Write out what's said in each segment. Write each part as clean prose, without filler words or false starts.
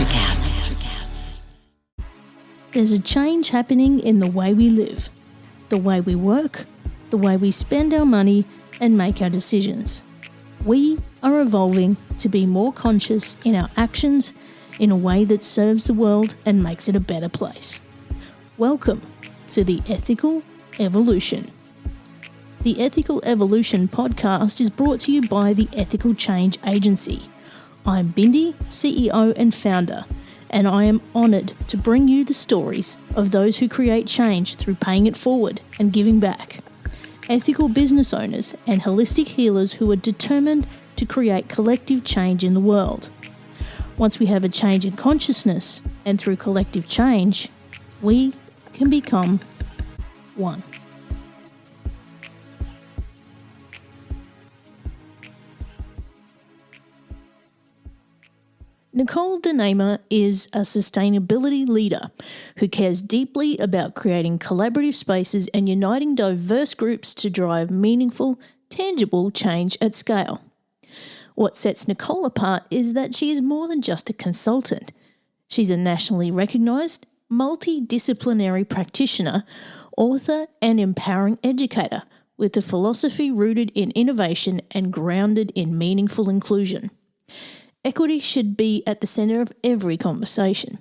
Electrocast. There's a change happening in the way we live, the way we work, the way we spend our money and make our decisions. We are evolving to be more conscious in our actions in a way that serves the world and makes it a better place. Welcome to the Ethical Evolution. The Ethical Evolution podcast is brought to you by the Ethical Change Agency. I'm Bindi, CEO and founder, and I am honoured to bring you the stories of those who create change through paying it forward and giving back. Ethical business owners and holistic healers who are determined to create collective change in the world. Once we have a change in consciousness, and through collective change, we can become one. Nicole DeNamur is a sustainability leader who cares deeply about creating collaborative spaces and uniting diverse groups to drive meaningful, tangible change at scale. What sets Nicole apart is that she is more than just a consultant. She's a nationally recognised, multi-disciplinary practitioner, author and empowering educator with a philosophy rooted in innovation and grounded in meaningful inclusion. Equity should be at the centre of every conversation.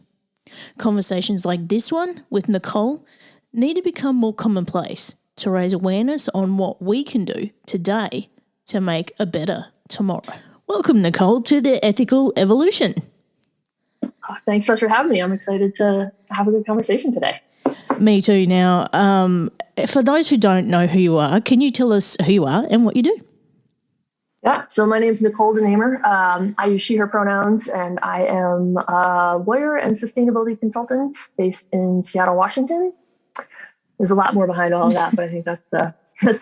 Conversations like this one with Nicole need to become more commonplace to raise awareness on what we can do today to make a better tomorrow. Welcome, Nicole, to the Ethical Evolution. Thanks so much for having me. I'm excited to have a good conversation today. Me too. Now, for those who don't know who you are, can you tell us who you are and what you do? Yeah, so my name is Nicole DeNamur. I use she, her pronouns, and I am a lawyer and sustainability consultant based in Seattle, Washington. There's a lot more behind all of that, but I think that's the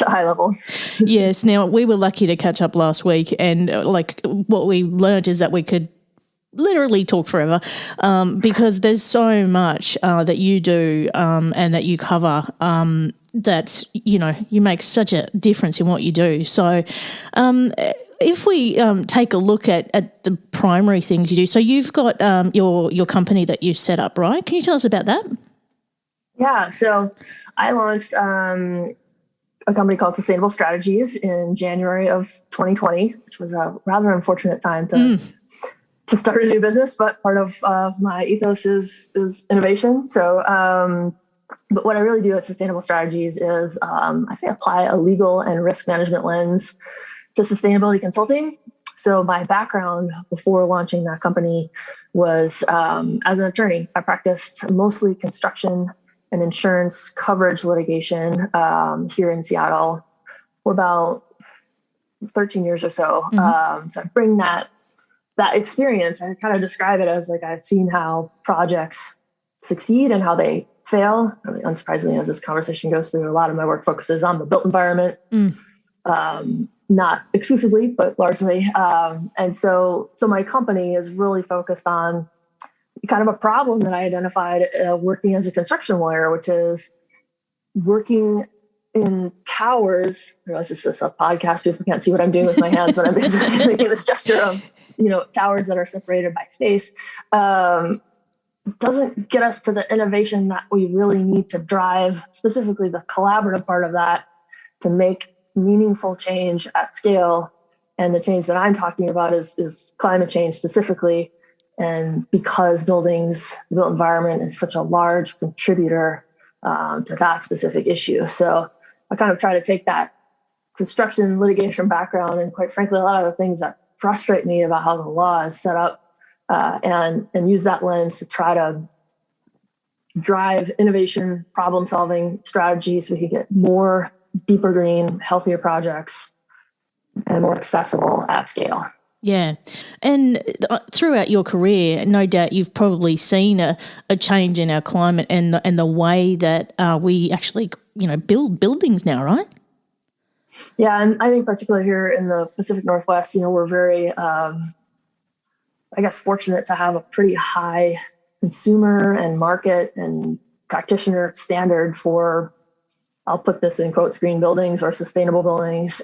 high level. Yes. Now, we were lucky to catch up last week, and what we learned is that we could literally talk forever because there's so much that you do and that you cover that, you make such a difference in what you do. So if we take a look at the primary things you do, so you've got your company that you set up, right? Can you tell us about that? Yeah, so I launched a company called Sustainable Strategies in January of 2020, which was a rather unfortunate time to start a new business, but part of my ethos is innovation. So, but what I really do at Sustainable Strategies is I say apply a legal and risk management lens to sustainability consulting. So my background before launching that company was as an attorney. I practiced mostly construction and insurance coverage litigation here in Seattle for about 13 years or so. So I bring that experience, I kind of describe it as like I've seen how projects succeed and how they fail. I mean, unsurprisingly, as this conversation goes through, a lot of my work focuses on the built environment, not exclusively, but largely. And so my company is really focused on kind of a problem that I identified working as a construction lawyer, which is working in towers. I realize this is a podcast. People can't see what I'm doing with my hands, but I'm basically making this gesture of, towers that are separated by space, doesn't get us to the innovation that we really need to drive, specifically the collaborative part of that, to make meaningful change at scale. And the change that I'm talking about is climate change specifically. And because the built environment is such a large contributor to that specific issue. So I kind of try to take that construction litigation background and, quite frankly, a lot of the things that frustrate me about how the law is set up and use that lens to try to drive innovation, problem solving strategies so we can get more deeper green, healthier projects and more accessible at scale. Yeah. And throughout your career, no doubt you've probably seen a change in our climate and the way that we actually, build buildings now, right? Yeah. And I think particularly here in the Pacific Northwest, we're very, fortunate to have a pretty high consumer and market and practitioner standard for I'll put this in quotes, green buildings or sustainable buildings.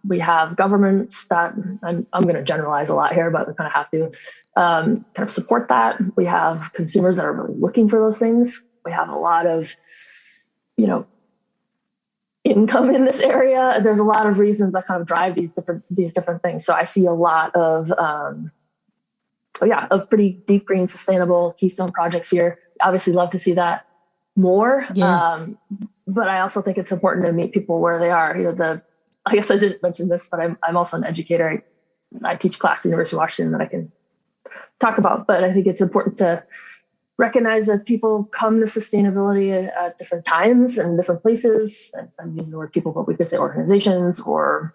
We have governments that I'm going to generalize a lot here, but we kind of have to kind of support that. We have consumers that are really looking for those things. We have a lot of, income in this area. There's a lot of reasons that kind of drive these different things. So I see a lot of pretty deep green, sustainable keystone projects here. Obviously, love to see that more. Yeah. But I also think it's important to meet people where they are. I guess I didn't mention this, but I'm also an educator. I teach class at the University of Washington that I can talk about. But I think it's important to recognize that people come to sustainability at different times and different places. I'm using the word people, but we could say organizations or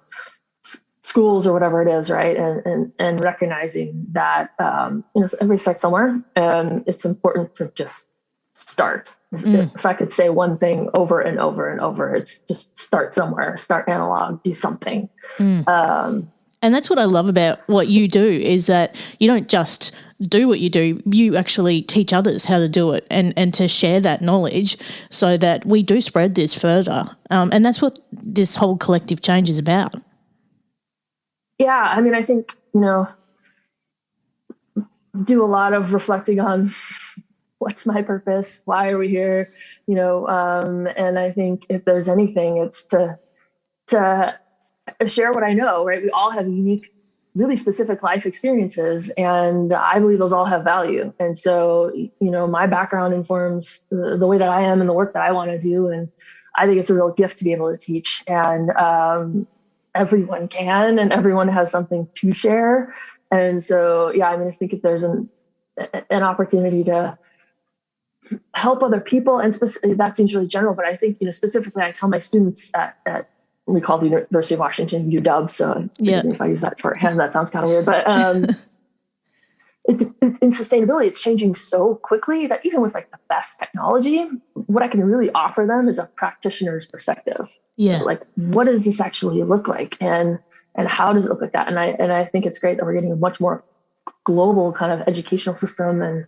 schools or whatever it is, right? And recognizing that everybody starts somewhere, and it's important to just start. If I could say one thing over and over and over, it's just start somewhere, start analog, do something. And that's what I love about what you do, is that you don't just do what you do, you actually teach others how to do it and to share that knowledge so that we do spread this further. And that's what this whole collective change is about. Yeah, I mean, I think, do a lot of reflecting on what's my purpose, why are we here, and I think if there's anything, it's to share what I know, right? We all have unique, really specific life experiences, and I believe those all have value. And so, my background informs the way that I am and the work that I want to do. And I think it's a real gift to be able to teach. And everyone can, and everyone has something to share. And so, I think if there's an opportunity to help other people, and that seems really general, but I think, specifically, I tell my students at we call the University of Washington UW, so if I use that shorthand, that sounds kind of weird, but it's in sustainability, it's changing so quickly that even with like the best technology, what I can really offer them is a practitioner's perspective. Yeah. Like, what does this actually look like? And how does it look like that? And I think it's great that we're getting a much more global kind of educational system, and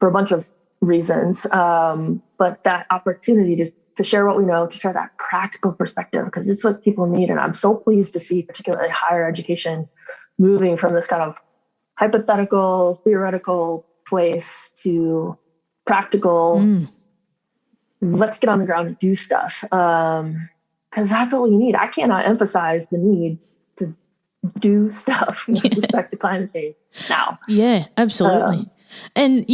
for a bunch of reasons. But that opportunity to share what we know, to share that practical perspective, because it's what people need. And I'm so pleased to see particularly higher education moving from this kind of hypothetical, theoretical place to practical. Let's get on the ground and do stuff. Because that's what we need. I cannot emphasize the need to do stuff with respect to climate change now. Yeah, absolutely. And,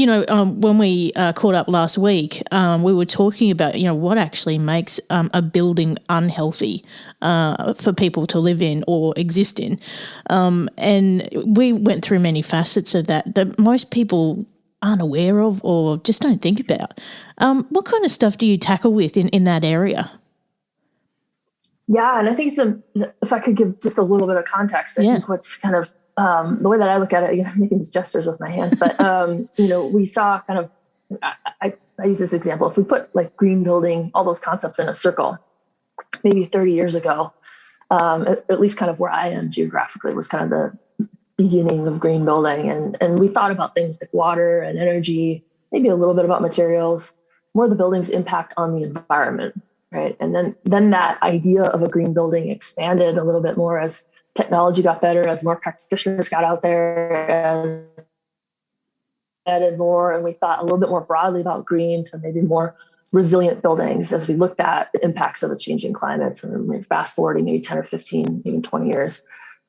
when we caught up last week, we were talking about, what actually makes a building unhealthy for people to live in or exist in. And we went through many facets of that most people aren't aware of or just don't think about. What kind of stuff do you tackle with in that area? Yeah, and I think if I could give just a little bit of context, I think what's kind of the way that I look at it, I'm making these gestures with my hands, but, we saw kind of, I use this example. If we put like green building, all those concepts in a circle, maybe 30 years ago, at least kind of where I am geographically was kind of the beginning of green building. And we thought about things like water and energy, maybe a little bit about materials, more the building's impact on the environment, right? And then that idea of a green building expanded a little bit more as technology got better, as more practitioners got out there, as added more, and we thought a little bit more broadly about green to maybe more resilient buildings as we looked at the impacts of the changing climates. And we're fast forwarding maybe 10 or 15, even 20 years.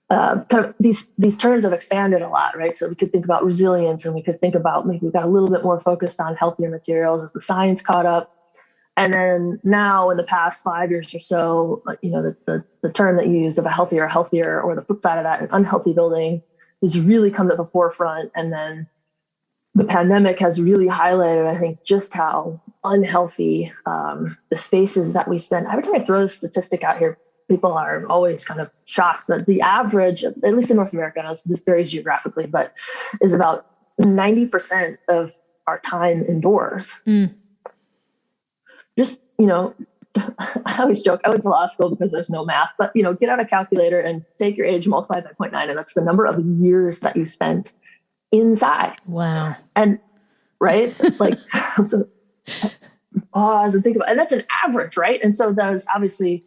Kind of these terms have expanded a lot, right? So we could think about resilience, and we could think about maybe we got a little bit more focused on healthier materials as the science caught up. And then now in the past 5 years or so, the term that you used of a healthier, or the flip side of that, an unhealthy building, has really come to the forefront. And then the pandemic has really highlighted, I think, just how unhealthy the spaces that we spend. Every time I throw this statistic out here, people are always kind of shocked that the average, at least in North America, now this varies geographically, but is about 90% of our time indoors. Just, I always joke, I went to law school because there's no math, but, get out a calculator and take your age, multiply by 0.9, and that's the number of years that you spent inside. Wow. And, right? Like, so pause and think about it. And that's an average, right? And so there's obviously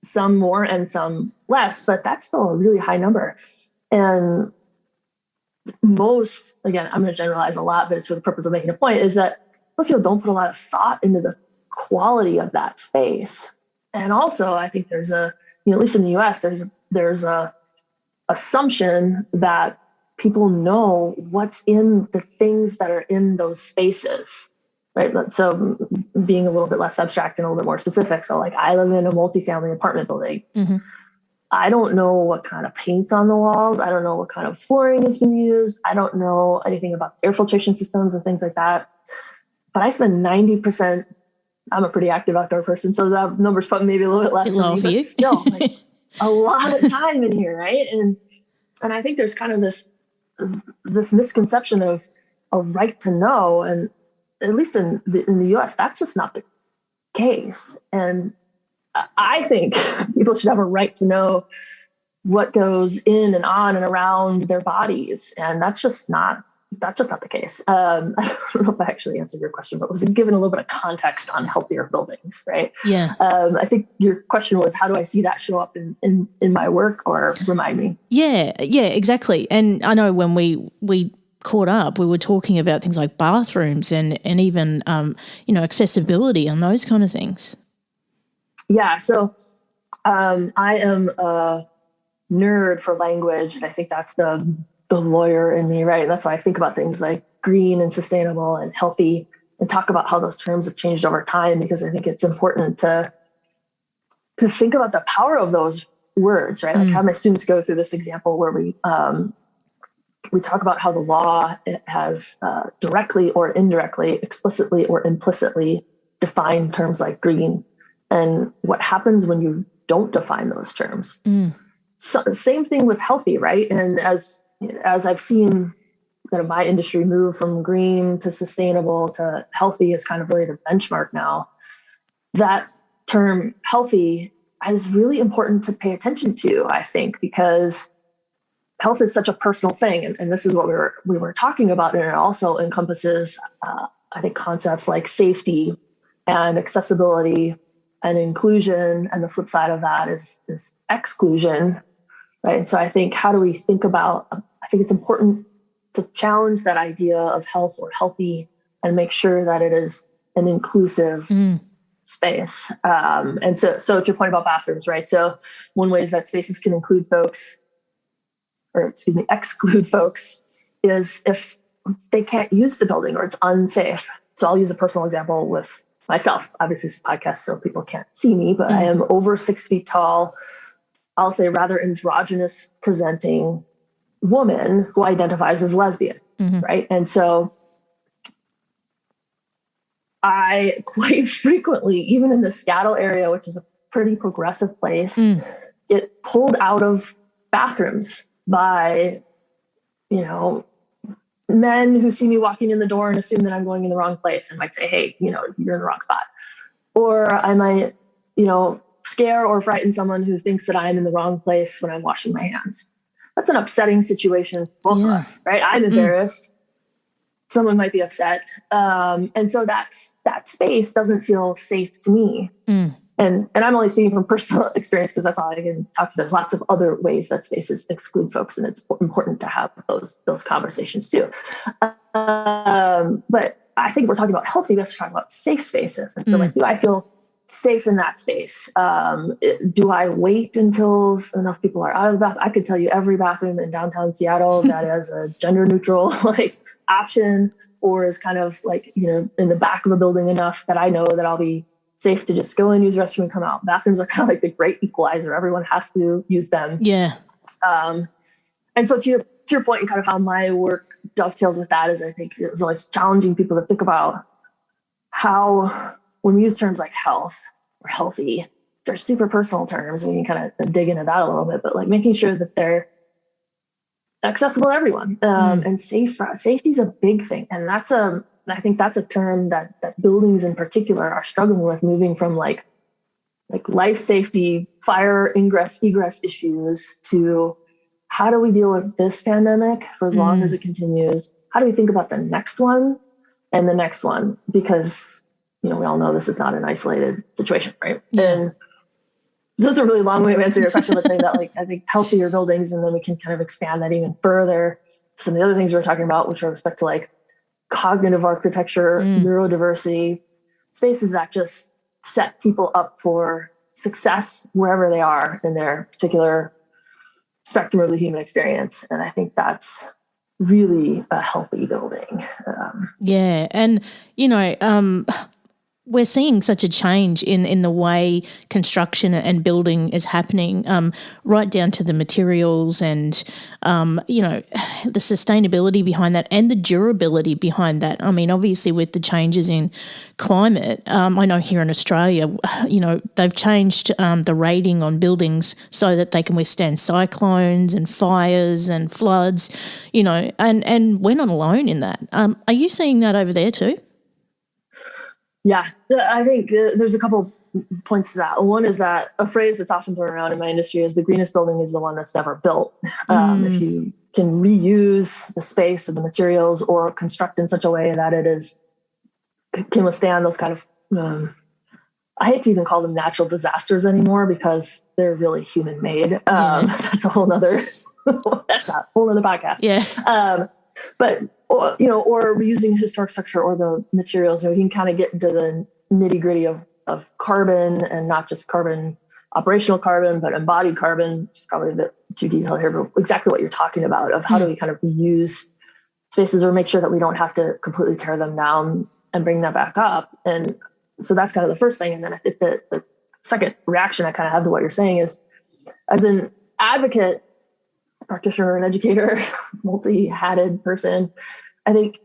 some more and some less, but that's still a really high number. And most, again, I'm going to generalize a lot, but it's for the purpose of making a point, is that most people don't put a lot of thought into the quality of that space. And also, I think there's at least in the US, there's a assumption that people know what's in the things that are in those spaces, right? So being a little bit less abstract and a little bit more specific. So like I live in a multifamily apartment building. Mm-hmm. I don't know what kind of paint's on the walls. I don't know what kind of flooring has been used. I don't know anything about air filtration systems and things like that. But I spend 90%, I'm a pretty active outdoor person, so that number's probably maybe a little bit less for me, but still like a lot of time in here, right? And I think there's kind of this misconception of a right to know, and at least in the US, that's just not the case. And I think people should have a right to know what goes in and on and around their bodies, and that's just not the case. I don't know if I actually answered your question, but was given a little bit of context on healthier buildings, right? Yeah. I think your question was, how do I see that show up in my work, or remind me? Yeah, exactly. And I know when we caught up, we were talking about things like bathrooms and even, accessibility and those kind of things. Yeah. So I am a nerd for language, and I think that's the lawyer in me, right? And that's why I think about things like green and sustainable and healthy, and talk about how those terms have changed over time, because I think it's important to think about the power of those words, right? Like have my students go through this example where we talk about how the law has directly or indirectly, explicitly or implicitly defined terms like green, and what happens when you don't define those terms. So, same thing with healthy, right? And as I've seen kind of my industry move from green to sustainable to healthy is kind of really the benchmark now. That term healthy is really important to pay attention to, I think, because health is such a personal thing. And this is what we were talking about. And it also encompasses, I think, concepts like safety and accessibility and inclusion. And the flip side of that is exclusion, right? And so I think, how do we think about, I think it's important to challenge that idea of health or healthy and make sure that it is an inclusive space. And so to your point about bathrooms, right? So one way is that spaces can exclude folks, is if they can't use the building or it's unsafe. So I'll use a personal example with myself. Obviously it's a podcast, so people can't see me, but I am over 6 feet tall. I'll say rather androgynous presenting woman who identifies as lesbian, right? And so I quite frequently, even in the Seattle area, which is a pretty progressive place, get pulled out of bathrooms by, men who see me walking in the door and assume that I'm going in the wrong place and might say, hey, you're in the wrong spot. Or I might, scare or frighten someone who thinks that I'm in the wrong place when I'm washing my hands. That's an upsetting situation for both of us, right? I'm embarrassed. Someone might be upset. And so that space doesn't feel safe to me. And I'm only speaking from personal experience because that's all I can talk to. There's lots of other ways that spaces exclude folks, and it's important to have those conversations too. But I think if we're talking about healthy, we have to talk about safe spaces. And so do I feel safe in that space? Do I wait until enough people are out of the bathroom? I could tell you every bathroom in downtown Seattle that has a gender neutral option, or is kind of in the back of a building enough that I know that I'll be safe to just go in, use the restroom, and come out. Bathrooms are kind of like the great equalizer. Everyone has to use them. Yeah. And so to your point, and kind of how my work dovetails with that, is I think it's always challenging people to think about how, when we use terms like health or healthy, they're super personal terms, and we can kind of dig into that a little bit, but making sure that they're accessible to everyone. And safety is a big thing. And I think that's a term that buildings in particular are struggling with, moving from like life safety, fire ingress, egress issues to how do we deal with this pandemic for as long as it continues? How do we think about the next one and the next one? Because we all know this is not an isolated situation, right? Yeah. And this is a really long way of answering your question, but saying that, like, I think healthier buildings, and then we can kind of expand that even further. Some of the other things we were talking about, which are respect to like cognitive architecture, neurodiversity, spaces that just set people up for success wherever they are in their particular spectrum of the human experience. And I think that's really a healthy building. Yeah. And, we're seeing such a change in the way construction and building is happening, right down to the materials and, the sustainability behind that and the durability behind that. I mean, obviously with the changes in climate, I know here in Australia, they've changed the rating on buildings so that they can withstand cyclones and fires and floods, and we're not alone in that. Are you seeing that over there too? Yeah, I think there's a couple points to that. One is that a phrase that's often thrown around in my industry is the greenest building is the one that's never built. If you can reuse the space or the materials or construct in such a way that can withstand those kind of, I hate to even call them natural disasters anymore because they're really human made. That's a whole nother, that's a whole other podcast. Yeah. But, or reusing historic structure or the materials, we can kind of get into the nitty gritty of carbon, and not just carbon, operational carbon, but embodied carbon, which is probably a bit too detailed here, but exactly what you're talking about of how do we kind of reuse spaces or make sure that we don't have to completely tear them down and bring that back up. And so that's kind of the first thing. And then I think the second reaction I kind of have to what you're saying is, as an advocate, practitioner, and educator, multi-hatted person, I think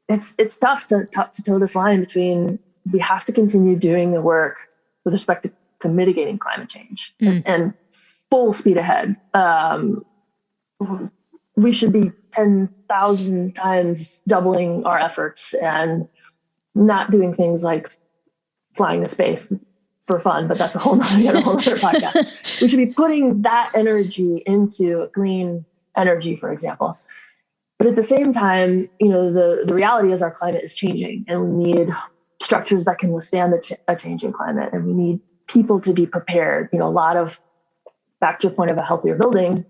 it's tough to toe this line between we have to continue doing the work with respect to mitigating climate change and full speed ahead. We should be 10,000 times doubling our efforts and not doing things like flying to space for fun, but that's a whole nother podcast. We should be putting that energy into clean energy, for example. But at the same time, the reality is our climate is changing, and we need structures that can withstand a changing climate, and we need people to be prepared. A lot of, back to your point of a healthier building,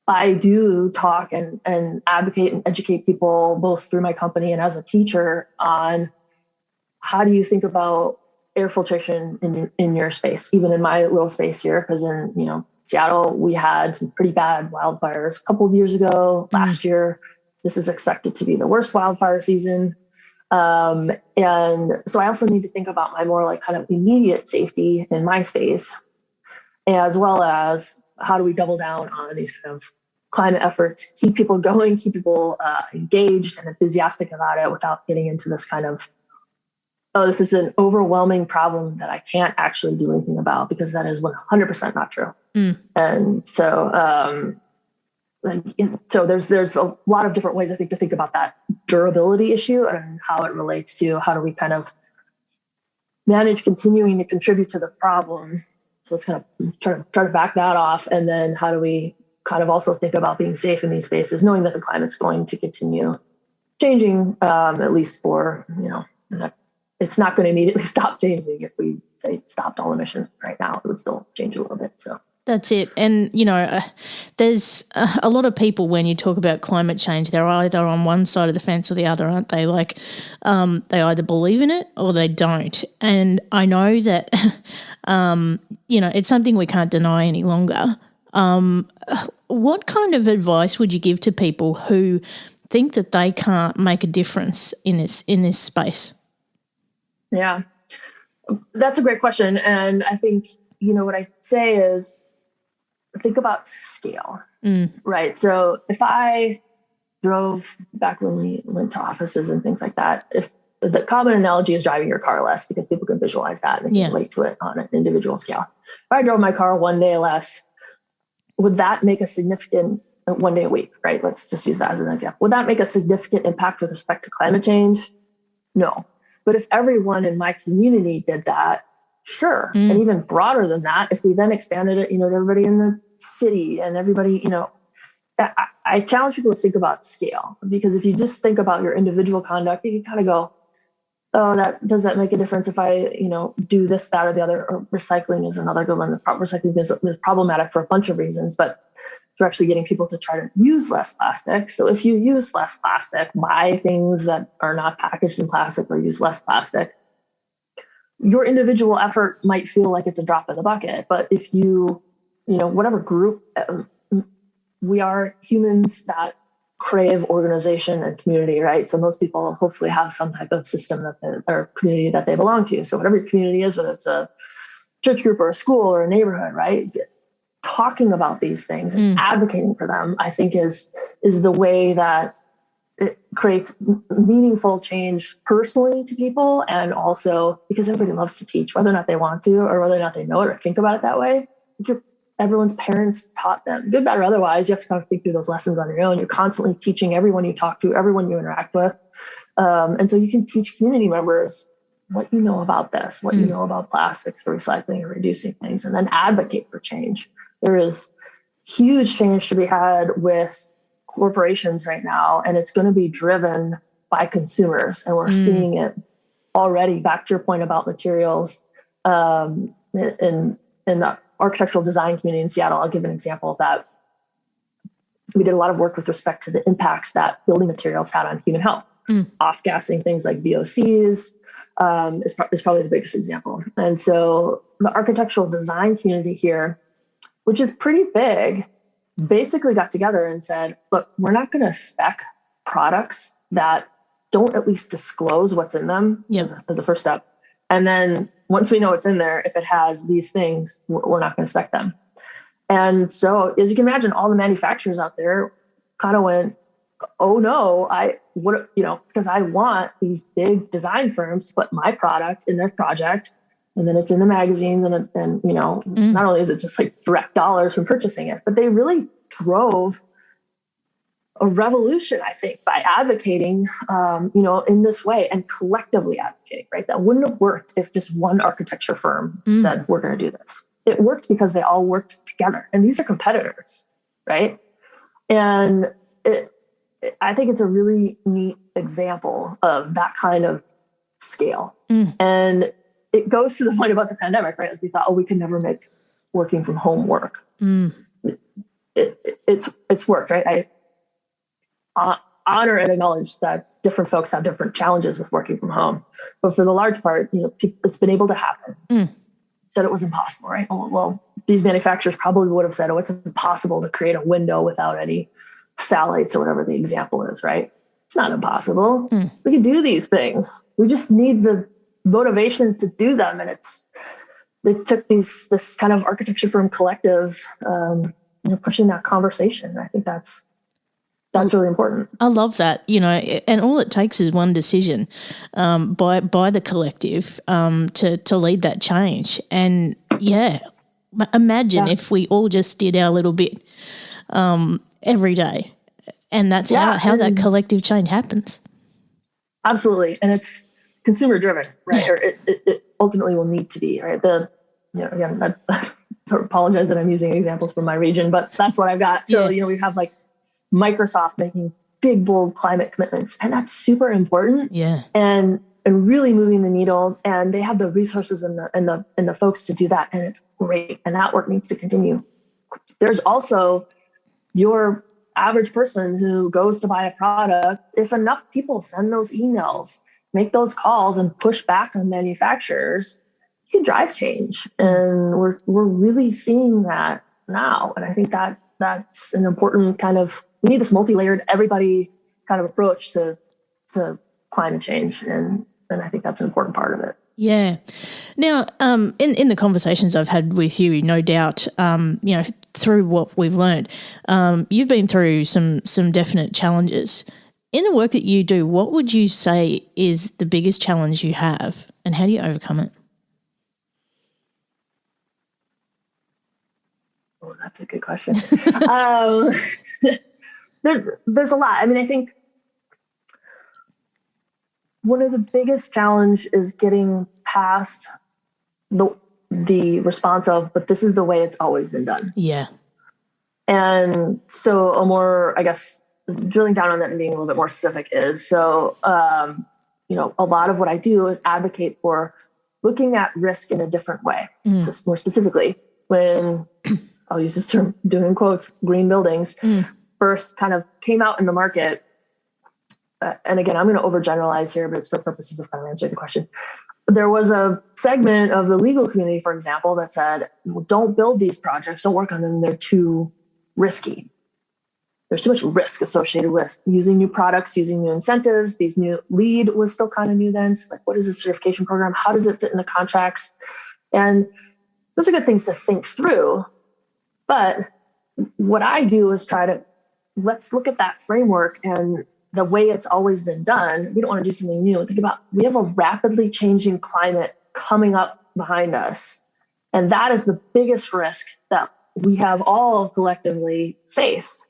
I do talk and advocate and educate people both through my company and as a teacher on how do you think about air filtration in your space, even in my little space here, because in Seattle we had some pretty bad wildfires a couple of years ago. Last year, this is expected to be the worst wildfire season, and so I also need to think about my more like kind of immediate safety in my space, as well as how do we double down on these kind of climate efforts, keep people going, keep people engaged and enthusiastic about it without getting into this kind of, oh, this is an overwhelming problem that I can't actually do anything about, because that is 100% not true. And so, so there's a lot of different ways I think to think about that durability issue and how it relates to how do we kind of manage continuing to contribute to the problem. So let's kind of try to back that off. And then how do we kind of also think about being safe in these spaces, knowing that the climate's going to continue changing, at least for, it's not going to immediately stop changing. If we say stopped all emissions right now, it would still change a little bit. So that's it. And, there's a lot of people, when you talk about climate change, they're either on one side of the fence or the other, aren't they? Like they either believe in it or they don't. And I know that, it's something we can't deny any longer. What kind of advice would you give to people who think that they can't make a difference in this space? Yeah, that's a great question. And I think, what I say is think about scale, right? So if I drove back when we went to offices and things like that, if the common analogy is driving your car less, because people can visualize that and they can relate to it on an individual scale. If I drove my car one day less, would that make a significant, one day a week, right? Let's just use that as an example. Would that make a significant impact with respect to climate change? No. But if everyone in my community did that, sure. And even broader than that, if we then expanded it, to everybody in the city and everybody, I challenge people to think about scale, because if you just think about your individual conduct, you can kind of go, oh, does that make a difference if I, do this, that, or the other? Or recycling is another good one. Recycling is problematic for a bunch of reasons, but we're actually getting people to try to use less plastic. So if you use less plastic, buy things that are not packaged in plastic or use less plastic, your individual effort might feel like it's a drop in the bucket. But if whatever group, we are humans that crave organization and community, right? So most people hopefully have some type of system or community that they belong to. So whatever your community is, whether it's a church group or a school or a neighborhood, right? Talking about these things and advocating for them, I think is the way that it creates meaningful change personally to people, and also because everybody loves to teach, whether or not they want to or whether or not they know it or think about it that way. Everyone's parents taught them, good, bad, or otherwise. You have to kind of think through those lessons on your own. You're constantly teaching everyone you talk to, everyone you interact with. And so you can teach community members what you know about this, what you know about plastics, or recycling, or reducing things, and then advocate for change. There is huge change to be had with corporations right now, and it's going to be driven by consumers. And we're seeing it already. Back to your point about materials, in the architectural design community in Seattle, I'll give an example of that. We did a lot of work with respect to the impacts that building materials had on human health. Off-gassing things like VOCs is probably the biggest example. And so the architectural design community here, which is pretty big, basically got together and said, look, we're not going to spec products that don't at least disclose what's in them as a first step. And then once we know what's in there, if it has these things, we're not going to spec them. And so as you can imagine, all the manufacturers out there kind of went, oh no, because I want these big design firms to put my product in their project, and then it's in the magazines, and not only is it just like direct dollars from purchasing it, but they really drove a revolution, I think, by advocating, in this way and collectively advocating, right? That wouldn't have worked if just one architecture firm said, we're going to do this. It worked because they all worked together, and these are competitors, right? And I think it's a really neat example of that kind of scale. And it goes to the point about the pandemic, right? Like we thought, we could never make working from home work. It's worked, right? I honor and acknowledge that different folks have different challenges with working from home, but for the large part, it's been able to happen. Said it was impossible, right? Well, these manufacturers probably would have said, it's impossible to create a window without any phthalates or whatever the example is, right? It's not impossible. We can do these things. We just need the motivation to do them. And it took this kind of architecture firm collective, pushing that conversation. I think that's really important. I love that, and all it takes is one decision by the collective to lead that change. And imagine if we all just did our little bit every day, and that's how that collective change happens. Absolutely, and it's consumer driven, right? Or it ultimately will need to be, right? Again, I sort of apologize that I'm using examples from my region, but that's what I've got. So we have like Microsoft making big, bold climate commitments, and that's super important. And really moving the needle, and they have the resources and the folks to do that, and it's great. And that work needs to continue. There's also your average person who goes to buy a product. If enough people send those emails, make those calls, and push back on manufacturers, you can drive change. And we're really seeing that now. And I think that's an important kind of, we need this multi-layered, everybody kind of approach to climate change. And I think that's an important part of it. Yeah. Now, in the conversations I've had with you, no doubt, through what we've learned, you've been through some definite challenges. In the work that you do, what would you say is the biggest challenge you have, and how do you overcome it? Oh, that's a good question. There's a lot. I mean, I think one of the biggest challenge is getting past the response of, but this is the way it's always been done. Yeah. And so drilling down on that and being a little bit more specific is, a lot of what I do is advocate for looking at risk in a different way. So more specifically, when I'll use this term, doing quotes, green buildings first kind of came out in the market. And again, I'm going to overgeneralize here, but it's for purposes of kind of answering the question. There was a segment of the legal community, for example, that said, well, don't build these projects, don't work on them, they're too risky. There's too much risk associated with using new products, using new incentives. These new LEED was still kind of new then. So like, what is a certification program? How does it fit in the contracts? And those are good things to think through. But what I do is let's look at that framework and the way it's always been done. We don't want to do something new. Think about, we have a rapidly changing climate coming up behind us. And that is the biggest risk that we have all collectively faced.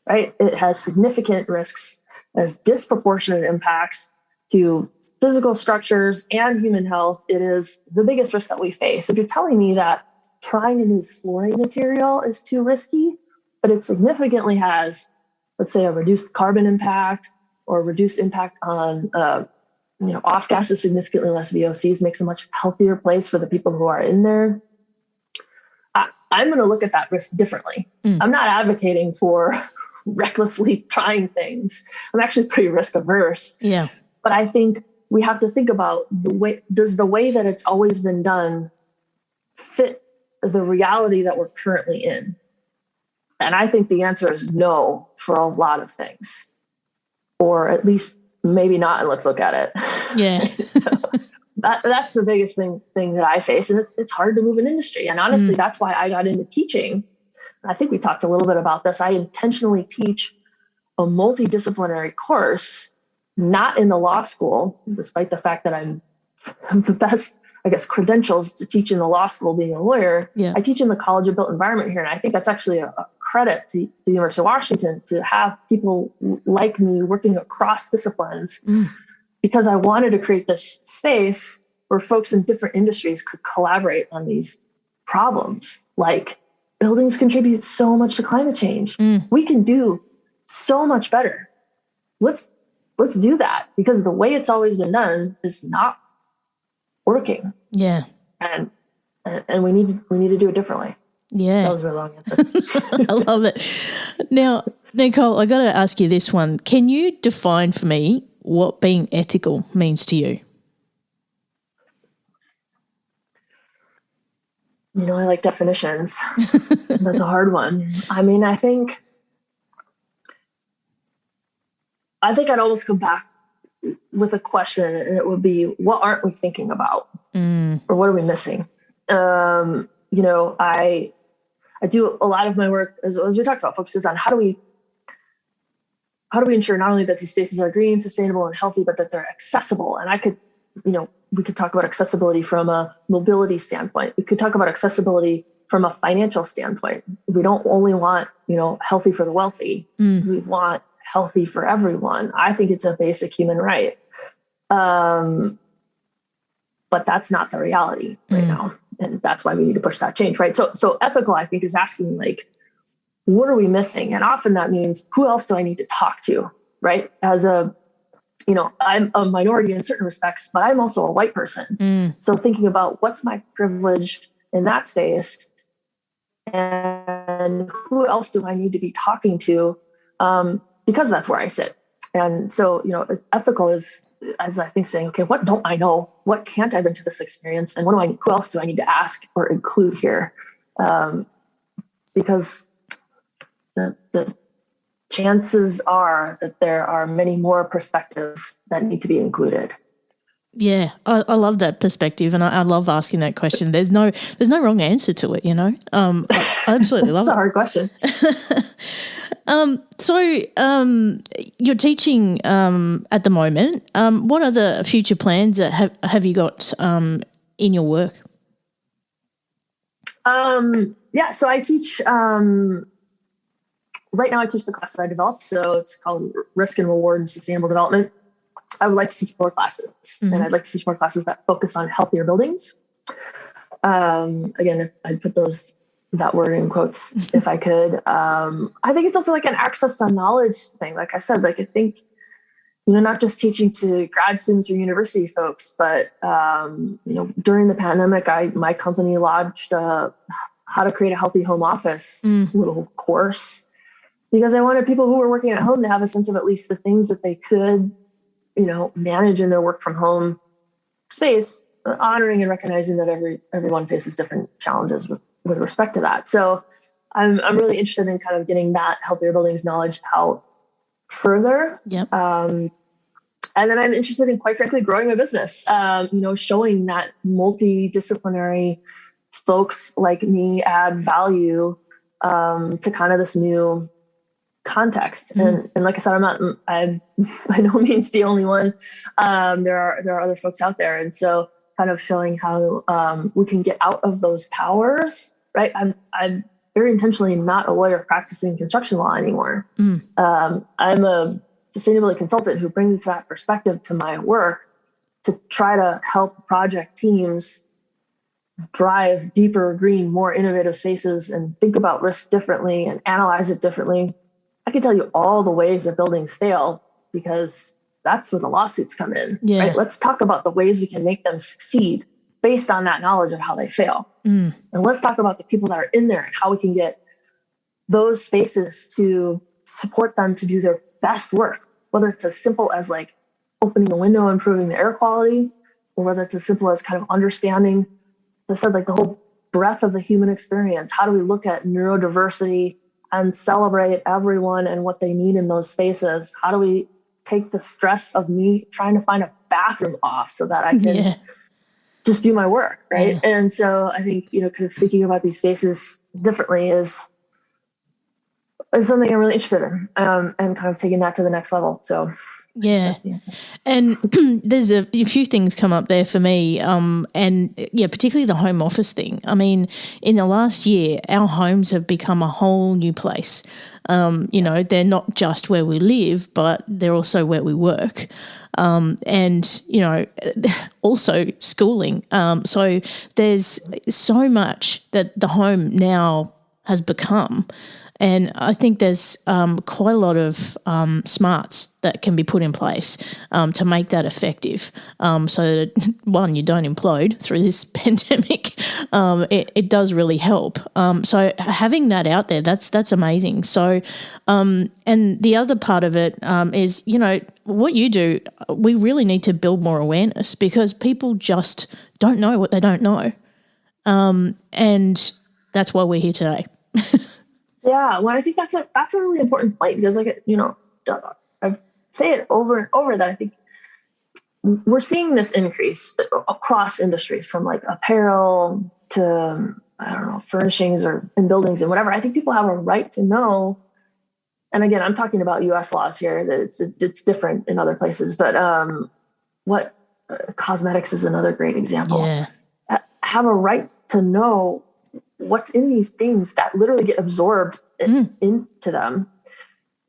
Right? It has significant risks, has disproportionate impacts to physical structures and human health. It is the biggest risk that we face. If you're telling me that trying a new flooring material is too risky, but it significantly has, let's say, a reduced carbon impact or reduced impact on, off gases, significantly less VOCs, makes a much healthier place for the people who are in there. I'm going to look at that risk differently. I'm not advocating for recklessly trying things. I'm actually pretty risk averse. Yeah. But I think we have to think about does the way that it's always been done fit the reality that we're currently in? And I think the answer is no for a lot of things, or at least maybe not. And let's look at it. Yeah. So that's the biggest thing that I face. And it's hard to move an industry. And honestly, that's why I got into teaching. I think we talked a little bit about this. I intentionally teach a multi-disciplinary course, not in the law school, despite the fact that I'm the best, I guess, credentials to teach in the law school being a lawyer. Yeah. I teach in the college of built environment here. And I think that's actually a credit to the University of Washington to have people like me working across disciplines, because I wanted to create this space where folks in different industries could collaborate on these problems. Like, buildings contribute so much to climate change. We can do so much better. Let's do that, because the way it's always been done is not working. Yeah. And we need to do it differently. Yeah. That was a really long answer. I love it. Now, Nicole, I got to ask you this one. Can you define for me what being ethical means to you? I like definitions. That's a hard one. I mean, I think I'd almost come back with a question, and it would be, what aren't we thinking about? Or what are we missing? I do a lot of my work, as we talked about, focuses on how do we ensure not only that these spaces are green, sustainable, and healthy, but that they're accessible. And we could talk about accessibility from a mobility standpoint. We could talk about accessibility from a financial standpoint. We don't only want, healthy for the wealthy. We want healthy for everyone. I think it's a basic human right. But that's not the reality right now. And that's why we need to push that change, right? So ethical, I think, is asking, like, what are we missing? And often that means, who else do I need to talk to, right? I'm a minority in certain respects, but I'm also a white person. So thinking about what's my privilege in that space, and who else do I need to be talking to, because that's where I sit. And so, ethical is, as I think, saying, okay, what don't I know? What can't I bring to this experience? And who else do I need to ask or include here? Because the chances are that there are many more perspectives that need to be included. Yeah, I love that perspective, and I love asking that question. There's no wrong answer to it, I absolutely love it. It's a hard question. So you're teaching at the moment. What are the future plans that have you got in your work? So I teach. Right now I teach the class that I developed. So it's called Risk and Reward and Sustainable Development. I would like to teach more classes, and I'd like to teach more classes that focus on healthier buildings. Again, I'd put that word in quotes if I could. I think it's also like an access to knowledge thing. Like I said, I think, not just teaching to grad students or university folks, but, during the pandemic, my company launched how to create a healthy home office little course, because I wanted people who were working at home to have a sense of at least the things that they could, manage in their work from home space, honoring and recognizing that everyone faces different challenges with respect to that. So I'm really interested in kind of getting that healthier buildings knowledge out further. Yep. And then I'm interested in, quite frankly, growing my business, showing that multidisciplinary folks like me add value to kind of this new context. And like I said, I'm by no means the only one. There are other folks out there. And so kind of showing how we can get out of those powers, right? I'm very intentionally not a lawyer practicing construction law anymore. I'm a sustainability consultant who brings that perspective to my work to try to help project teams drive deeper, green, more innovative spaces and think about risk differently and analyze it differently. I can tell you all the ways that buildings fail, because that's where the lawsuits come in. Yeah. Right? Let's talk about the ways we can make them succeed based on that knowledge of how they fail. And let's talk about the people that are in there and how we can get those spaces to support them to do their best work, whether it's as simple as like opening a window, improving the air quality, or whether it's as simple as kind of understanding, as I said, like the whole breadth of the human experience. How do we look at neurodiversity and celebrate everyone and what they need in those spaces? How do we take the stress of me trying to find a bathroom off so that I can just do my work, right? Yeah. And so I think, kind of thinking about these spaces differently is something I'm really interested in, and kind of taking that to the next level. So yeah. And there's a few things come up there for me. And particularly the home office thing. I mean, in the last year, our homes have become a whole new place. They're not just where we live, but they're also where we work. And also schooling. So there's so much that the home now has become. And I think there's quite a lot of smarts that can be put in place to make that effective. So that, one, you don't implode through this pandemic. It does really help. So having that out there, that's amazing. So, and the other part of it is, what you do, we really need to build more awareness, because people just don't know what they don't know. And that's why we're here today. Yeah, well, I think that's a really important point, because I say it over and over that I think we're seeing this increase across industries, from like apparel to, I don't know, furnishings or in buildings and whatever. I think people have a right to know. And again, I'm talking about U.S. laws here. That it's different in other places, but what cosmetics is another great example. Yeah. Have a right to know what's in these things that literally get absorbed into them.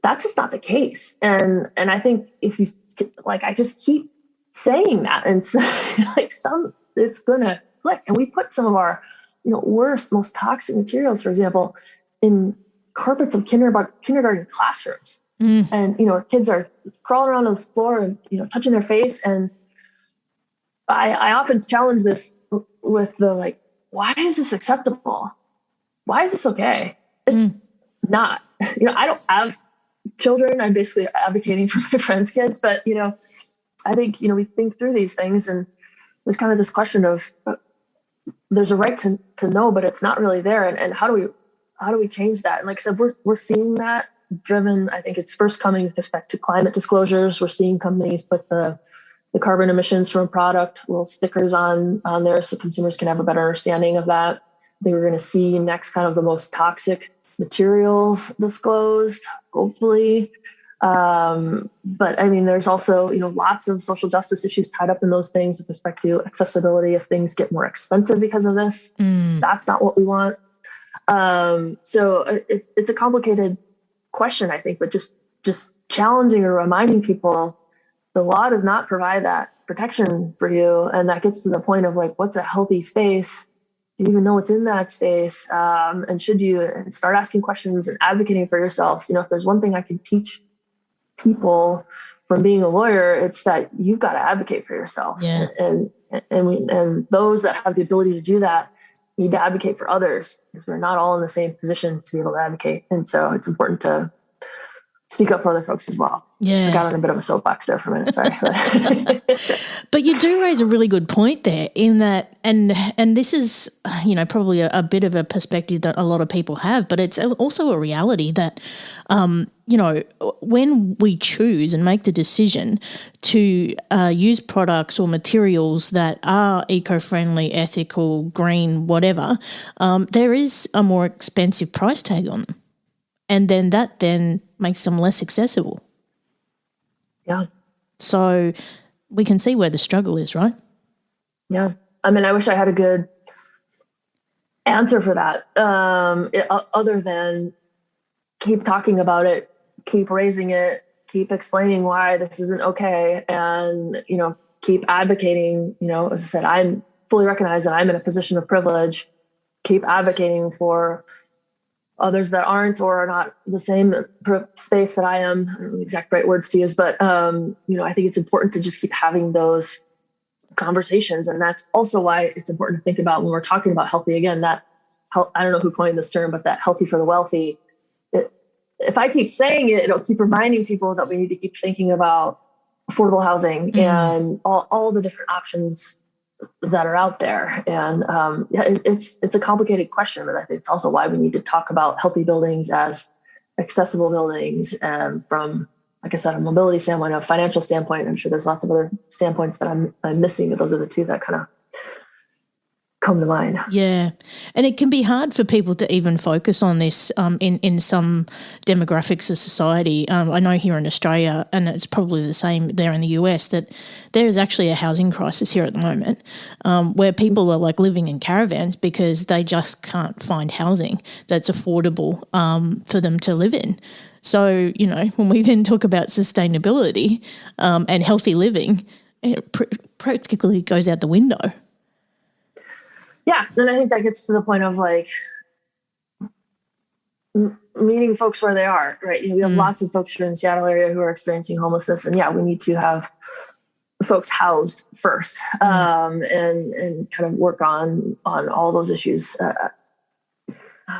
That's just not the case. And I think if you, like, I just keep saying that, and so, it's gonna click. And we put some of our, worst, most toxic materials, for example, in carpets of kindergarten classrooms. And, kids are crawling around on the floor and, touching their face. And I often challenge this with the, why is this acceptable? Why is this okay? It's not. I don't have children. I'm basically advocating for my friends' kids, but I think we think through these things, and there's kind of this question of there's a right to know, but it's not really there, and how do we change that? And like I said, we're seeing that driven. I think it's first coming with respect to climate disclosures. We're seeing companies put the carbon emissions from a product, little stickers on there, so consumers can have a better understanding of that. I think we're going to see next kind of the most toxic materials disclosed, hopefully. But I mean, there's also, lots of social justice issues tied up in those things with respect to accessibility. If things get more expensive because of this, that's not what we want. So it's a complicated question, I think, but just challenging or reminding people, the law does not provide that protection for you. And that gets to the point of what's a healthy space? Do you even know what's in that space? And should you start asking questions and advocating for yourself? If there's one thing I can teach people from being a lawyer, it's that you've got to advocate for yourself. Yeah. And those that have the ability to do that need to advocate for others, because we're not all in the same position to be able to advocate. And so it's important to speak up for other folks as well. Yeah. I got on a bit of a soapbox there for a minute. Sorry. But you do raise a really good point there in that, and this is, probably a bit of a perspective that a lot of people have, but it's also a reality that, when we choose and make the decision to use products or materials that are eco-friendly, ethical, green, whatever, there is a more expensive price tag on them. And then that makes them less accessible. Yeah. So we can see where the struggle is, right? Yeah. I mean, I wish I had a good answer for that, other than keep talking about it, keep raising it, keep explaining why this isn't okay, and, keep advocating. As I said, I fully recognize that I'm in a position of privilege. Keep advocating for others that aren't or are not the same space that I am. I don't know the exact right words to use, but I think it's important to just keep having those conversations. And that's also why it's important to think about when we're talking about healthy, again, that I don't know who coined this term, but that healthy for the wealthy. If I keep saying it, it'll keep reminding people that we need to keep thinking about affordable housing and all the different options that are out there. And it's a complicated question, but I think it's also why we need to talk about healthy buildings as accessible buildings, and from, like I said, a mobility standpoint, a financial standpoint. I'm sure there's lots of other standpoints that I'm missing, but those are the two that kind of come to mind. Yeah. And it can be hard for people to even focus on this in some demographics of society. I know here in Australia, and it's probably the same there in the US, that there is actually a housing crisis here at the moment, where people are like living in caravans because they just can't find housing that's affordable for them to live in. So, when we then talk about sustainability and healthy living, it practically goes out the window. Yeah, then I think that gets to the point of like meeting folks where they are, right? We have lots of folks here in the Seattle area who are experiencing homelessness, and we need to have folks housed first, and kind of work on all those issues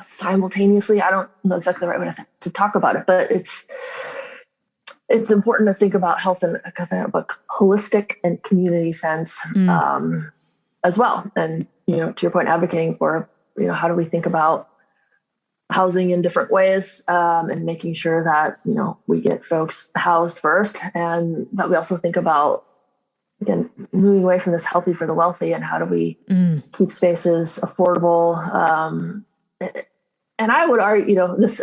simultaneously. I don't know exactly the right way to talk about it, but it's important to think about health in a holistic and community sense as well. And to your point, advocating for, how do we think about housing in different ways, and making sure that, we get folks housed first, and that we also think about, again, moving away from this healthy for the wealthy, and how do we keep spaces affordable. And I would argue, this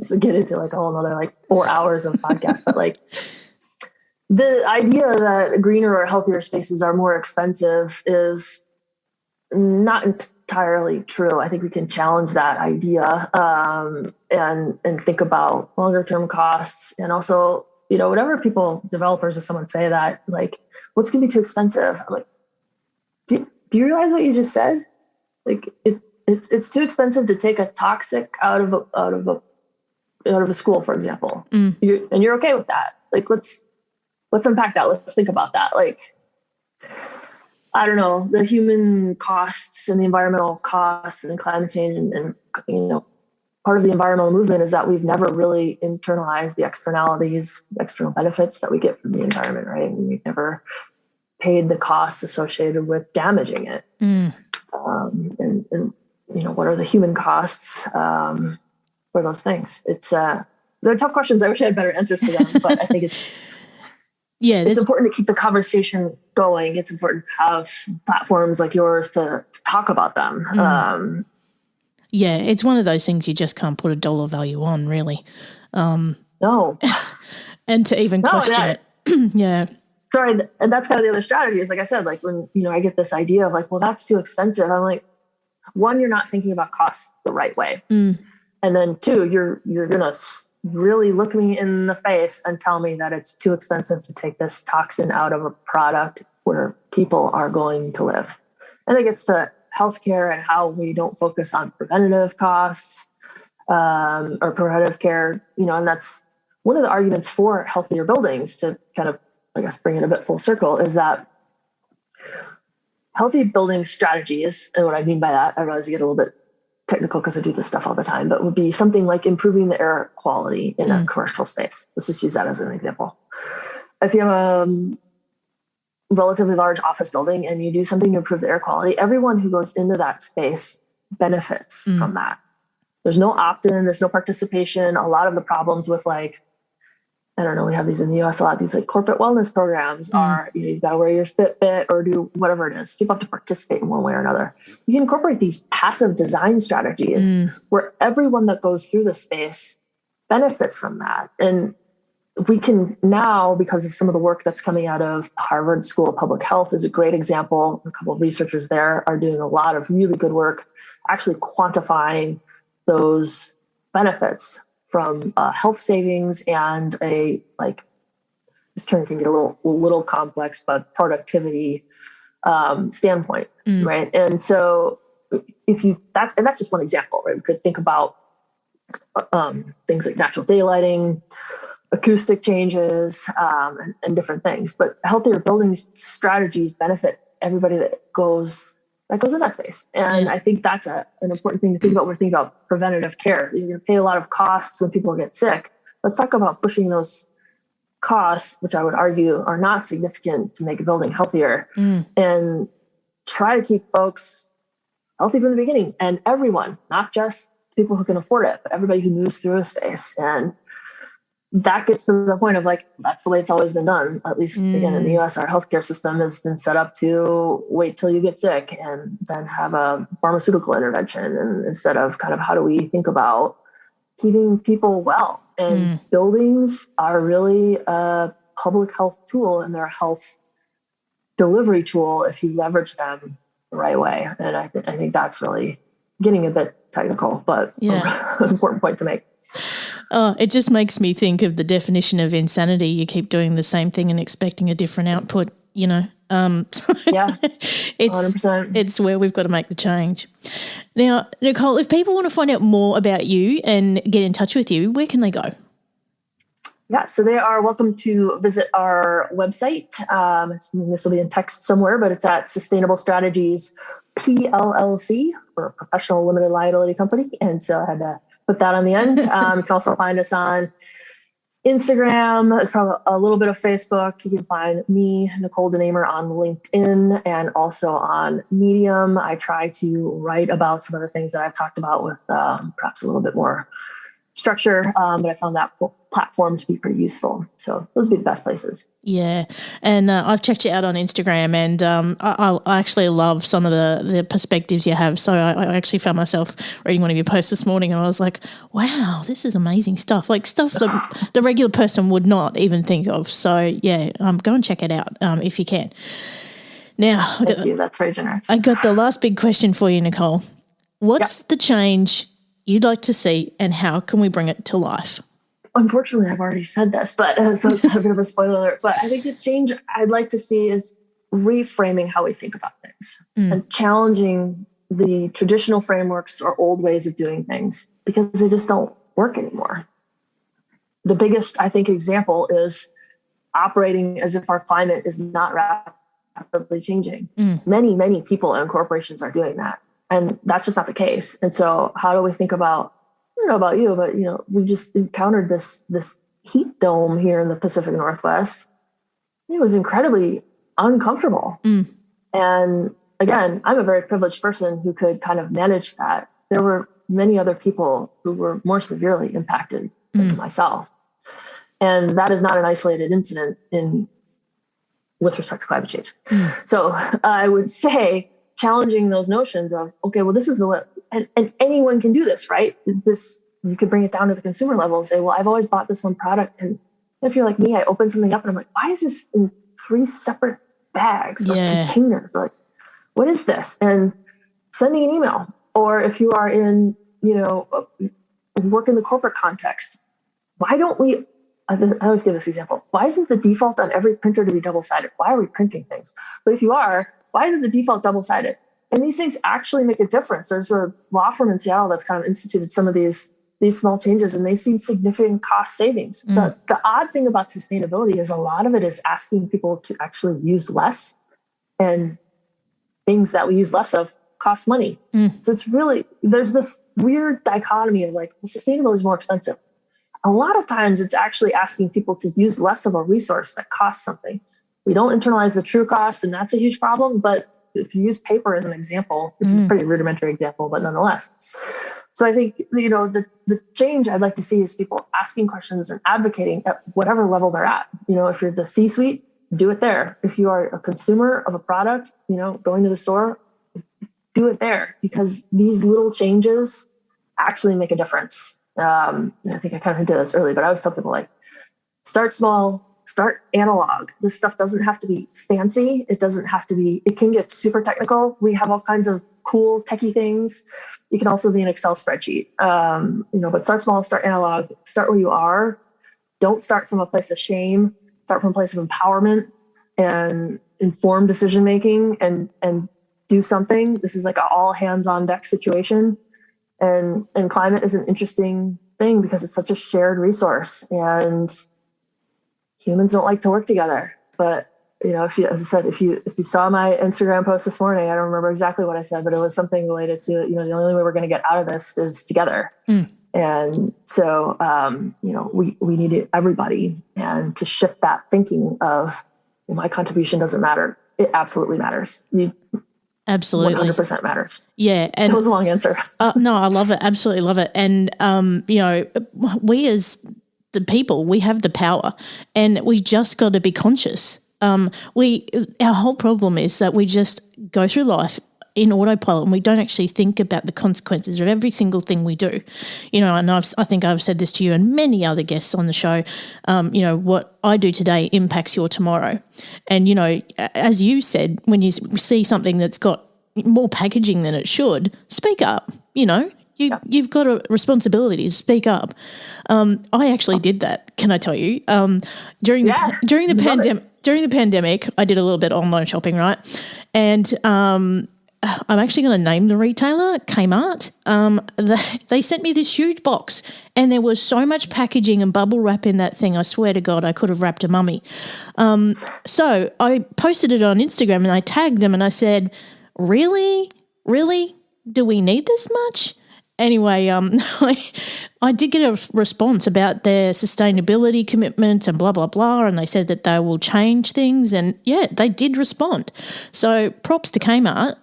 would get into like a whole another 4 hours of podcast, but the idea that greener or healthier spaces are more expensive is not entirely true. I think we can challenge that idea, and think about longer term costs, and also, whatever developers or someone say that what's going to be too expensive. I'm like, do you realize what you just said? It's too expensive to take a toxic out of a school, for example. You're okay with that. Let's unpack that. Let's think about that. I don't know, the human costs and the environmental costs and climate change, and part of the environmental movement is that we've never really internalized the externalities, the external benefits that we get from the environment, right? And we've never paid the costs associated with damaging it. And what are the human costs for those things? They're tough questions. I wish I had better answers to them, but I think it's important to keep the conversation going. It's important to have platforms like yours to talk about them. It's one of those things you just can't put a dollar value on, really. No. And to even question it. Yeah. Sorry. And that's kind of the other strategy is, like I said, when, I get this idea of well, that's too expensive. I'm like, one, you're not thinking about costs the right way. And then two, you're going to really look me in the face and tell me that it's too expensive to take this toxin out of a product where people are going to live. And it gets to healthcare and how we don't focus on preventative costs, or preventative care, and that's one of the arguments for healthier buildings, to kind of, I guess, bring it a bit full circle, is that healthy building strategies, and what I mean by that, I realize I get a little bit technical because I do this stuff all the time, but would be something like improving the air quality in a commercial space. Let's just use that as an example. If you have a relatively large office building and you do something to improve the air quality, everyone who goes into that space benefits from that. There's no opt-in, there's no participation. A lot of the problems with, like, I don't know, we have these in the US a lot, these like corporate wellness programs are, you've got to wear your Fitbit or do whatever it is. People have to participate in one way or another. You can incorporate these passive design strategies where everyone that goes through the space benefits from that. And we can now, because of some of the work that's coming out of Harvard School of Public Health is a great example. A couple of researchers there are doing a lot of really good work actually quantifying those benefits from health savings and a, like, this term can get a little complex, but productivity standpoint, right? And so if you, and that's just one example, right? We could think about things like natural daylighting, acoustic changes, and different things. But healthier building strategies benefit everybody that goes in that space. And I think that's an important thing to think about. We're thinking about preventative care. You're going to pay a lot of costs when people get sick. Let's talk about pushing those costs, which I would argue are not significant, to make a building healthier, and try to keep folks healthy from the beginning. And everyone, not just people who can afford it, but everybody who moves through a space. And that gets to the point of, like, that's the way it's always been done. At least, again, in the US, our healthcare system has been set up to wait till you get sick and then have a pharmaceutical intervention. And instead of kind of, how do we think about keeping people well? And buildings are really a public health tool, and they're a health delivery tool if you leverage them the right way. And I think that's really getting a bit technical, but an important point to make. It just makes me think of the definition of insanity. You keep doing the same thing and expecting a different output, you know. Yeah, 100%. It's where we've got to make the change. Now, Nicole, if people want to find out more about you and get in touch with you, where can they go? Yeah, so they are welcome to visit our website. This will be in text somewhere, but it's at Sustainable Strategies PLLC, or a professional limited liability company. And so I had to put that on the end. You can also find us on Instagram. There's probably a little bit of Facebook. You can find me, Nicole DeNamur, on LinkedIn and also on Medium. I try to write about some of the things that I've talked about with perhaps a little bit more structure, but I found that platform to be pretty useful. So those would be the best places. Yeah, and I've checked you out on Instagram, and I actually love some of the perspectives you have. So I actually found myself reading one of your posts this morning, and I was like, wow, this is amazing stuff, like stuff that the regular person would not even think of. So yeah, go and check it out if you can. Now, Thank you. That's very generous. I got the last big question for you, Nicole. What's the change you'd like to see, and how can we bring it to life? Unfortunately, I've already said this, but so it's a bit of a spoiler alert. But I think the change I'd like to see is reframing how we think about things and challenging the traditional frameworks or old ways of doing things, because they just don't work anymore. The biggest, I think, example is operating as if our climate is not rapidly changing. Many, many people and corporations are doing that. And that's just not the case. And so how do we think about, I don't know about you, but, we just encountered this heat dome here in the Pacific Northwest. It was incredibly uncomfortable. And again, I'm a very privileged person who could kind of manage that. There were many other people who were more severely impacted than myself. And that is not an isolated incident with respect to climate change. So I would say, challenging those notions of, okay, well, this is the way, and anyone can do this, right? This, you could bring it down to the consumer level and say, well, I've always bought this one product. And if you're like me, I open something up and I'm like, why is this in 3 separate bags or containers? Like, what is this? And sending an email. Or if you are in, work in the corporate context, why don't we, I always give this example, why isn't the default on every printer to be double-sided? Why are we printing things? But if you are, why isn't the default double-sided? And these things actually make a difference. There's a law firm in Seattle that's kind of instituted some of these these small changes, and they've seen significant cost savings. The odd thing about sustainability is a lot of it is asking people to actually use less, and things that we use less of cost money. So it's really, there's this weird dichotomy of like, well, sustainable is more expensive. A lot of times it's actually asking people to use less of a resource that costs something. We don't internalize the true cost, and that's a huge problem. But if you use paper as an example, which is a pretty rudimentary example, but nonetheless. So I think, the change I'd like to see is people asking questions and advocating at whatever level they're at. If you're the C-suite, do it there. If you are a consumer of a product, going to the store, do it there, because these little changes actually make a difference. I think I kind of hinted this early, but I always tell people, like, start small, start analog. This stuff doesn't have to be fancy. It can get super technical. We have all kinds of cool techie things. You can also be an Excel spreadsheet, but start small, start analog, start where you are. Don't start from a place of shame. Start from a place of empowerment and informed decision-making, and do something. This is like an all hands on deck situation. And climate is an interesting thing because it's such a shared resource, and humans don't like to work together. But if you saw my Instagram post this morning, I don't remember exactly what I said, but it was something related to, the only way we're going to get out of this is together. And so, we need everybody, and to shift that thinking of, well, my contribution doesn't matter. It absolutely matters. Absolutely. 100% matters. Yeah. And that was a long answer. No, I love it. Absolutely love it. And, we as the people, we have the power, and we just got to be conscious. Our whole problem is that we just go through life in autopilot, and we don't actually think about the consequences of every single thing we do. And I think I've said this to you and many other guests on the show. What I do today impacts your tomorrow. And, as you said, when you see something that's got more packaging than it should, speak up. You've got a responsibility to speak up. I actually did that. Can I tell you? During the pandemic, I did a little bit of online shopping, right? And I'm actually going to name the retailer, Kmart. They sent me this huge box, and there was so much packaging and bubble wrap in that thing. I swear to God, I could have wrapped a mummy. So I posted it on Instagram, and I tagged them, and I said, really? Do we need this much? Anyway, I did get a response about their sustainability commitment and blah, blah, blah, and they said that they will change things, and yeah, they did respond. So props to Kmart,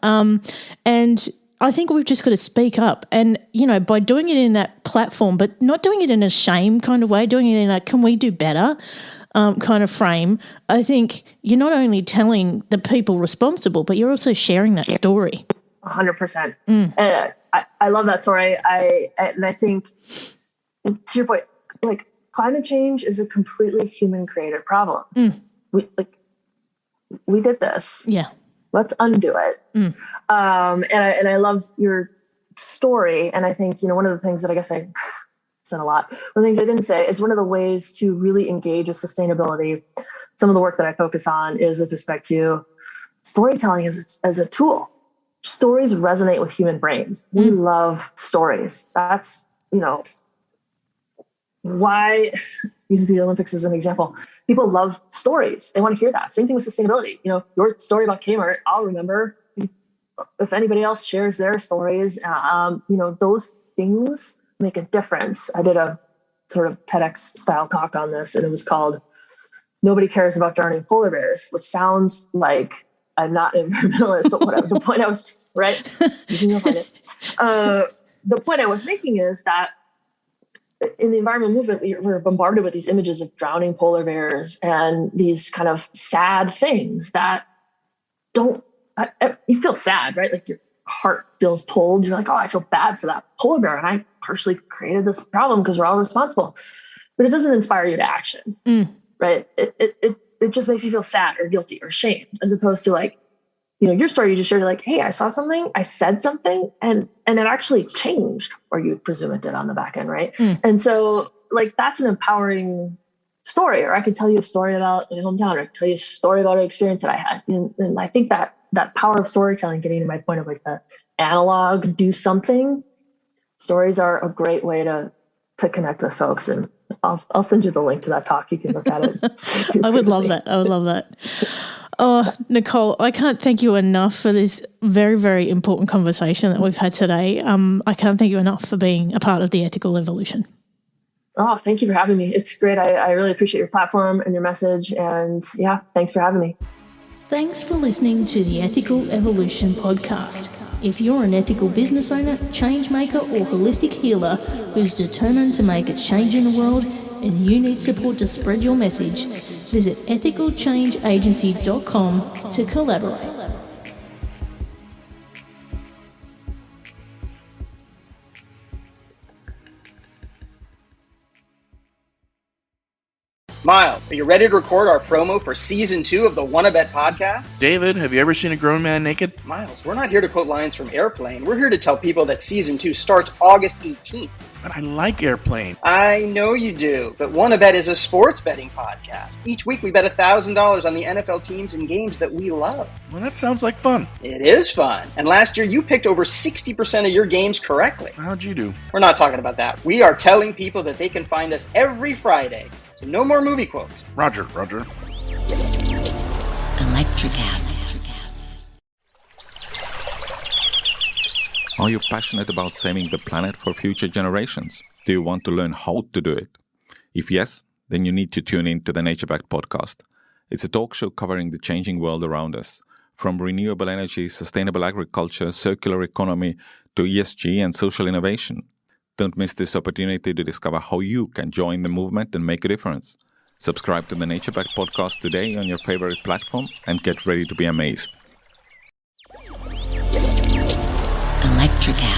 and I think we've just got to speak up, and, by doing it in that platform, but not doing it in a shame kind of way, doing it in a can we do better kind of frame. I think you're not only telling the people responsible, but you're also sharing that story. 100%. I love that story. I think, to your point, like, climate change is a completely human created problem. We did this. Yeah. Let's undo it. And I love your story. And I think, one of the things that I guess I said a lot, one of the things I didn't say is one of the ways to really engage with sustainability. Some of the work that I focus on is with respect to storytelling as a tool. Stories resonate with human brains. We love stories. That's, why, use the Olympics as an example. People love stories. They want to hear that. Same thing with sustainability. Your story about Kmart, I'll remember. If anybody else shares their stories, those things make a difference. I did a sort of TEDx style talk on this, and it was called "Nobody Cares About Drowning Polar Bears," which sounds like I'm not an environmentalist, but whatever. The point I was, right? You can go find it. The point I was making is that in the environment movement, we're bombarded with these images of drowning polar bears and these kind of sad things that you feel sad, right? Like your heart feels pulled. You're like, oh, I feel bad for that polar bear, and I partially created this problem because we're all responsible. But it doesn't inspire you to action, right? It just makes you feel sad or guilty or shamed, as opposed to, like, your story you just shared, like, hey, I saw something, I said something, and it actually changed, or you presume it did on the back end, right? And so, like, that's an empowering story. Or I could tell you a story about my hometown, or I could tell you a story about an experience that I had. And I think that power of storytelling, getting to my point of, like, the analog, do something, stories are a great way to to connect with folks. And I'll send you the link to that talk. You can look at it. I would love that. I would love that. Oh, Nicole, I can't thank you enough for this very, very important conversation that we've had today. I can't thank you enough for being a part of the Ethical Evolution. Oh, thank you for having me. It's great. I really appreciate your platform and your message. And yeah, thanks for having me. Thanks for listening to the Ethical Evolution podcast. If you're an ethical business owner, change maker, or holistic healer who's determined to make a change in the world and you need support to spread your message, visit ethicalchangeagency.com to collaborate. Miles, are you ready to record our promo for Season 2 of the Wanna Bet podcast? David, have you ever seen a grown man naked? Miles, we're not here to quote lines from Airplane. We're here to tell people that Season 2 starts August 18th. But I like Airplane. I know you do, but Wanna Bet is a sports betting podcast. Each week we bet $1,000 on the NFL teams and games that we love. Well, that sounds like fun. It is fun. And last year you picked over 60% of your games correctly. How'd you do? We're not talking about that. We are telling people that they can find us every Friday. So no more movie quotes. Roger. Electricast. Are you passionate about saving the planet for future generations? Do you want to learn how to do it? If yes, then you need to tune in to the Nature Back podcast. It's a talk show covering the changing world around us, from renewable energy, sustainable agriculture, circular economy, to ESG and social innovation. Don't miss this opportunity to discover how you can join the movement and make a difference. Subscribe to the Nature Back podcast today on your favorite platform and get ready to be amazed. Electricast.